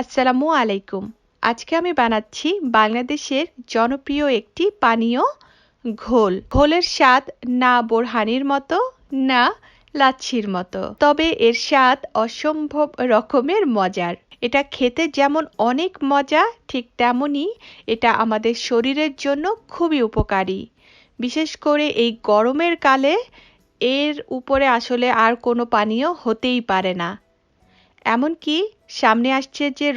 আসসালামু আলাইকুম। আজকে আমি বানাচ্ছি বাংলাদেশের জনপ্রিয় একটি পানীয় ঘোল। ঘোলের স্বাদ না বোরহানির মতো না লাচ্ছির মতো, তবে এর স্বাদ অসম্ভব রকমের মজার। এটা খেতে যেমন অনেক মজা, ঠিক তেমনই এটা আমাদের শরীরের জন্য খুবই উপকারী। বিশেষ করে এই গরমের কালে এর উপরে আসলে আর কোনো পানীয় হতেই পারে না। এমনকি সামনে আসছে যে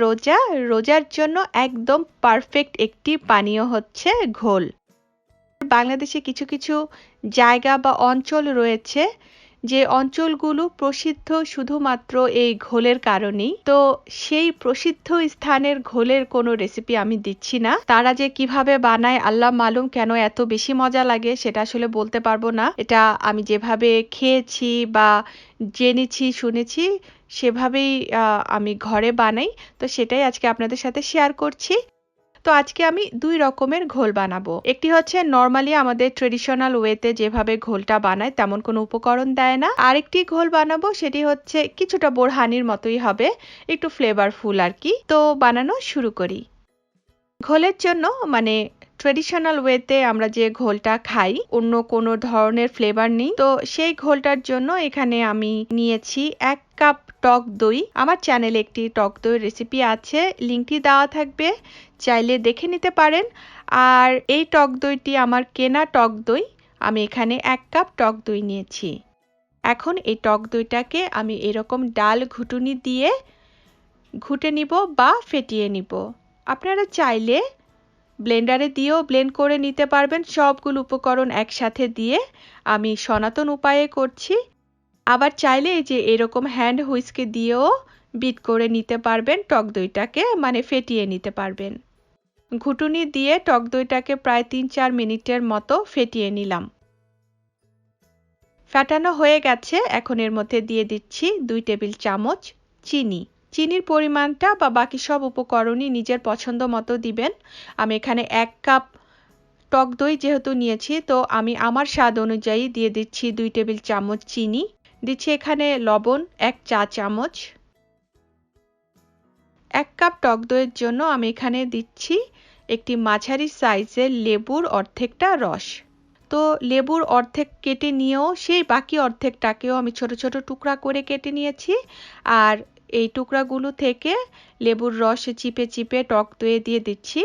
রোজার জন্য একদম পারফেক্ট একটি পানীয় হচ্ছে ঘোল। বাংলাদেশে কিছু কিছু জায়গা বা অঞ্চল রয়েছে যে অঞ্চলগুলো প্রসিদ্ধ শুধুমাত্র এই ঘোলের কারণেই। তো সেই প্রসিদ্ধ স্থানের ঘোলের কোনো রেসিপি আমি দিচ্ছি না। তারা যে কিভাবে বানায় আল্লাহ মালুম, কেন এত বেশি মজা লাগে সেটা আসলে বলতে পারবো না। এটা আমি যেভাবে খেয়েছি বা জেনেছি শুনেছি সেভাবেই আমি ঘরে বানাই। তো সেটাই আজকে আপনাদের সাথে শেয়ার করছি। তো আজকে আমি দুই রকমের ঘোল বানাবো। একটি হচ্ছে নরমালি আমাদের ট্রেডিশনাল ওয়েতে যেভাবে ঘোলটা বানায় তেমন কোনো উপকরণ দেয় না। আরেকটি ঘোল বানাবো, সেটি হচ্ছে কিছুটা বোরহানির মতোই হবে, একটু ফ্লেভারফুল আর কি। তো বানানো শুরু করি। ঘোলের জন্য মানে ট্রেডিশনাল ওয়েতে আমরা যে ঘোলটা খাই, অন্য কোনো ধরনের ফ্লেভার নেই। তো সেই ঘোলটার জন্য এখানে আমি নিয়েছি 1 কাপ টক দই। আমার চ্যানেলে একটি টক দইয়ের রেসিপি আছে, লিংকটি দেওয়া থাকবে, চাইলে দেখে নিতে পারেন। আর এই টক দইটি আমার কেনা টক দই। আমি এখানে 1 কাপ টক দই নিয়েছি। এখন এই টক দইটাকে আমি এরকম ডাল ঘুটুনি দিয়ে ঘুটে নিব বা ফেটিয়ে নিব। আপনারা চাইলে ব্লেন্ডারে দিয়েও ব্লেন্ড করে নিতে পারবেন। সবগুলো উপকরণ একসাথে দিয়ে আমি সনাতন উপায়ে করছি। আবার চাইলে এই যে এরকম হ্যান্ড হুইস্কে দিয়েও বিট করে নিতে পারবেন, টক দইটাকে মানে ফেটিয়ে নিতে পারবেন। ঘুটুনি দিয়ে টক দইটাকে প্রায় 3-4 মিনিটের মতো ফেটিয়ে নিলাম। ফেটানো হয়ে গেছে। এখন এর মধ্যে দিয়ে দিচ্ছি 2 টেবিল চামচ চিনি। চিনির পরিমাণটা বা বাকি সব উপকরণই নিজের পছন্দ মতো দিবেন। আমি এখানে 1 কাপ টক দই যেহেতু নিয়েছি, তো আমি আমার স্বাদ অনুযায়ী দিয়ে দিচ্ছি 2 টেবিল চামচ চিনি। দিচ্ছি এখানে লবণ 1 চা চামচ। 1 কাপ টক দইয়ের জন্য আমি এখানে দিচ্ছি একটি মাঝারি সাইজের লেবুর অর্ধেকটা রস। তো লেবুর অর্ধেক কেটে নিয়েও সেই বাকি অর্ধেকটাকেও আমি ছোট ছোট টুকরা করে কেটে নিয়েছি। আর এই টুকরাগুলো থেকে লেবুর রস চিপে চিপে টক দইয়ে দিয়ে দিচ্ছি।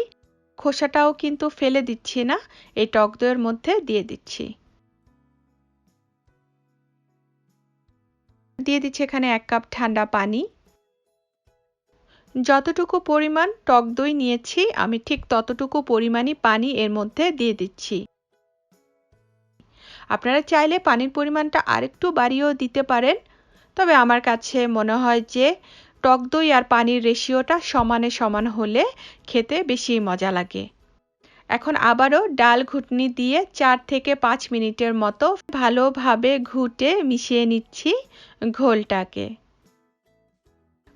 খোসাটাও কিন্তু ফেলে দিচ্ছি না, এই টক দইয়ের মধ্যে দিয়ে দিচ্ছি। দিয়ে দিচ্ছি এখানে 1 কাপ ঠান্ডা পানি। যতটুকু পরিমাণ টক দই নিয়েছি আমি ঠিক ততটুকু পরিমাণই পানি এর মধ্যে দিয়ে দিচ্ছি। আপনারা চাইলে পানির পরিমাণটা আরেকটু বাড়িয়েও দিতে পারেন, তবে আমার কাছে মনে হয় যে টক দই আর পানির রেশিওটা সমানে সমান হলে খেতে বেশি মজা লাগে। এখন আবারও ডাল ঘুটনি দিয়ে 4 থেকে 5 মিনিটের মতো ভালোভাবে ঘুটে মিশিয়ে নিচ্ছি ঘোলটাকে।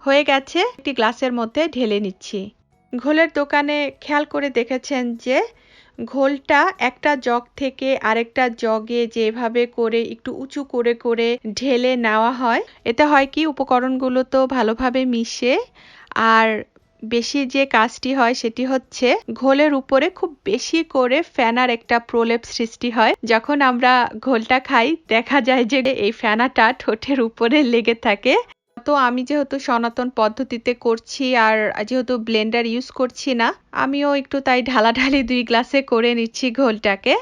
হয়ে গেছে, একটি গ্লাসের মধ্যে ঢেলে নিচ্ছি। ঘোলের দোকানে খেয়াল করে দেখেছেন যে ঘোলটা একটা জগ থেকে আরেকটা জগে যেভাবে করে একটু উঁচু করে করে ঢেলে নেওয়া হয়, এতে হয় কি উপকরণগুলো তো ভালোভাবে মিশে। আর বেশি যে কাজটি হয় সেটি হচ্ছে ঘোলের উপরে খুব বেশি করে ফেনার একটা প্রলেপ সৃষ্টি হয়। যখন আমরা ঘোলটা খাই দেখা যায় যে এই ফেনাটা ঠোঁটের উপরে লেগে থাকে। তো আমি যেহেতু সনাতন পদ্ধতিতে করছি আর যেহেতু ব্লেন্ডার ইউজ করছি না, আমিও একটু তাই ঢালাঢালি 2 গ্লাসে করে নিচ্ছি ঘোলটাকে।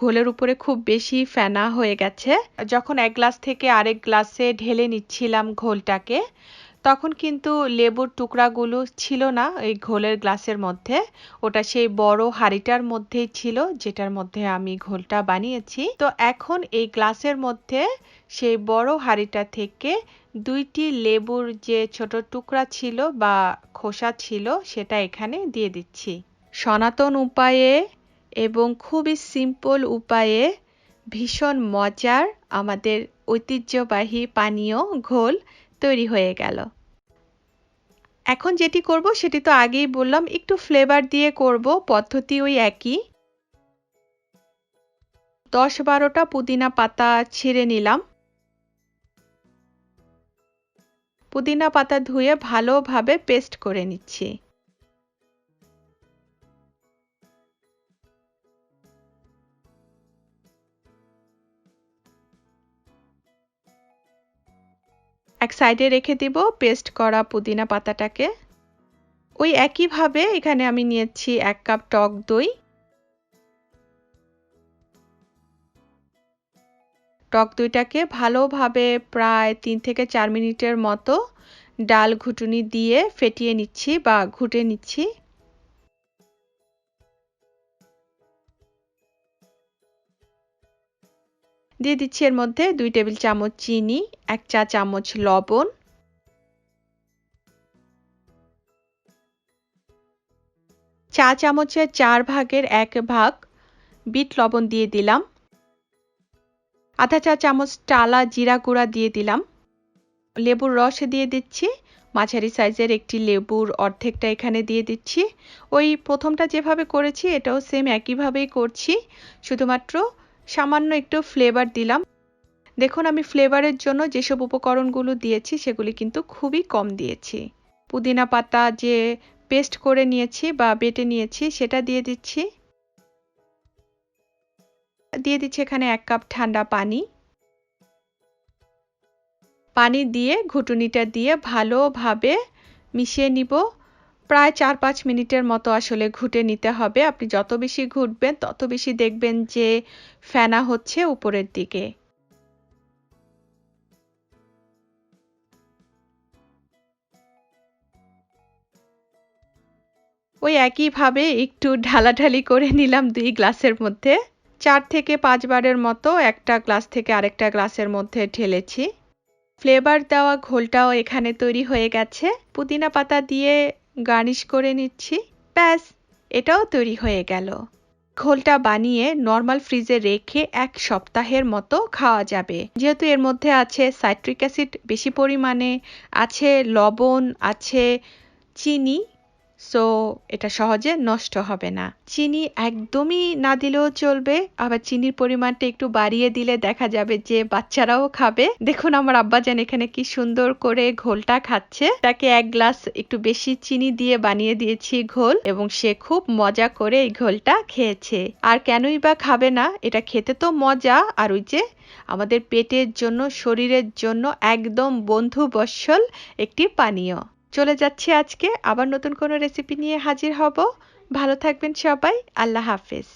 ঘোলের উপরে খুব বেশি ফেনা হয়ে গেছে। যখন 1 গ্লাস থেকে আরেক গ্লাসে ঢেলে নিচ্ছিলাম ঘোলটাকে, তখন কিন্তু লেবুর টুকরাগুলো ছিল না এই ঘোলের গ্লাসের মধ্যে। ওটা সেই বড় হাঁড়িটার মধ্যেই ছিল যেটার মধ্যে আমি ঘোলটা বানিয়েছি। তো এখন এই গ্লাসের মধ্যে সেই বড় হাঁড়িটা থেকে 2টি লেবুর যে ছোট টুকরা ছিল বা খোসা ছিল সেটা এখানে দিয়ে দিচ্ছি। সনাতন উপায়ে এবং খুবই সিম্পল উপায়ে ভীষণ মজার আমাদের ঐতিহ্যবাহী পানীয় ঘোল তৈরি হয়ে গেল। এখন যেটি করব সেটি তো আগেই বললাম, একটু ফ্লেভার দিয়ে করব, পদ্ধতি ওই একই। 10-12টা পুদিনা পাতা ছিঁড়ে নিলাম। পুদিনা পাতা ধুয়ে ভালোভাবে পেস্ট করে নিচ্ছি। এক সাইডে রেখে দিব পেস্ট করা পুদিনা পাতাটাকে। ওই একইভাবে এখানে আমি নিয়েছি 1 কাপ টক দই। টক দইটাকে ভালোভাবে প্রায় 3 থেকে 4 মিনিটের মতো ডাল ঘুটুনি দিয়ে ফেটিয়ে নিচ্ছি বা ঘুটে নিচ্ছি। দিয়ে দিচ্ছি এর মধ্যে 2 টেবিল চামচ চিনি, 1 চা চামচ লবণ, চা চামচের 4 ভাগের 1 ভাগ বিট লবণ দিয়ে দিলাম, আধা চা চামচ টালা জিরা গুঁড়া দিয়ে দিলাম, লেবুর রস দিয়ে দিচ্ছি, মাঝারি সাইজের একটি লেবুর অর্ধেকটা এখানে দিয়ে দিচ্ছি। ওই প্রথমটা যেভাবে করেছি এটাও সেম একইভাবেই করছি, শুধুমাত্র সামান্য একটু ফ্লেভার দিলাম। দেখুন আমি ফ্লেভারের জন্য যেসব উপকরণগুলো দিয়েছি সেগুলি কিন্তু খুবই কম দিয়েছি। পুদিনা পাতা যে পেস্ট করে নিয়েছি বা বেটে নিয়েছি সেটা দিয়ে দিচ্ছি। দিয়ে দিচ্ছি এখানে 1 কাপ ঠান্ডা পানি। পানি দিয়ে ঘুটুনিটা দিয়ে ভালোভাবে মিশিয়ে নিব। প্রায় 4-5 মিনিটের মতো আসলে ঘুটে নিতে হবে। আপনি যত বেশি ঘুটবেন তত বেশি দেখবেন যে ফেনা হচ্ছে উপরের দিকে। ওই একইভাবে একটু ঢালাঢালি করে নিলাম 2 গ্লাসের মধ্যে। 4 থেকে 5 বারের মতো একটা গ্লাস থেকে আরেকটা গ্লাসের মধ্যে ঢেলেছি। ফ্লেভার দেওয়া ঘোলটাও এখানে তৈরি হয়ে গেছে। পুদিনা পাতা দিয়ে গার্নিশ করে নিচ্ছি। ব্যাস, এটাও তৈরি হয়ে গেল। ঘোলটা বানিয়ে নরমাল ফ্রিজে রেখে 1 সপ্তাহের মতো খাওয়া যাবে। যেহেতু এর মধ্যে আছে সাইট্রিক অ্যাসিড বেশি পরিমাণে, আছে লবণ, আছে চিনি, সো এটা সহজে নষ্ট হবে না। চিনি একদমই না দিলেও চলবে, আবার চিনির পরিমাণটা একটু বাড়িয়ে দিলে দেখা যাবে যে বাচ্চারাও খাবে। দেখুন আমার আব্বাজান এখানে কি সুন্দর করে ঘোলটা খাচ্ছে। তাকে 1 গ্লাস একটু বেশি চিনি দিয়ে বানিয়ে দিয়েছি ঘোল এবং সে খুব মজা করে এই ঘোলটা খেয়েছে। আর কেনই বা খাবে না, এটা খেতে তো মজা, আর ওই যে আমাদের পেটের জন্য, শরীরের জন্য একদম বন্ধুবৎসল একটি পানীয়। চলে যাচ্ছি আজকে, আবার নতুন কোনো রেসিপি নিয়ে হাজির হব। ভালো থাকবেন সবাই। আল্লাহ হাফেজ।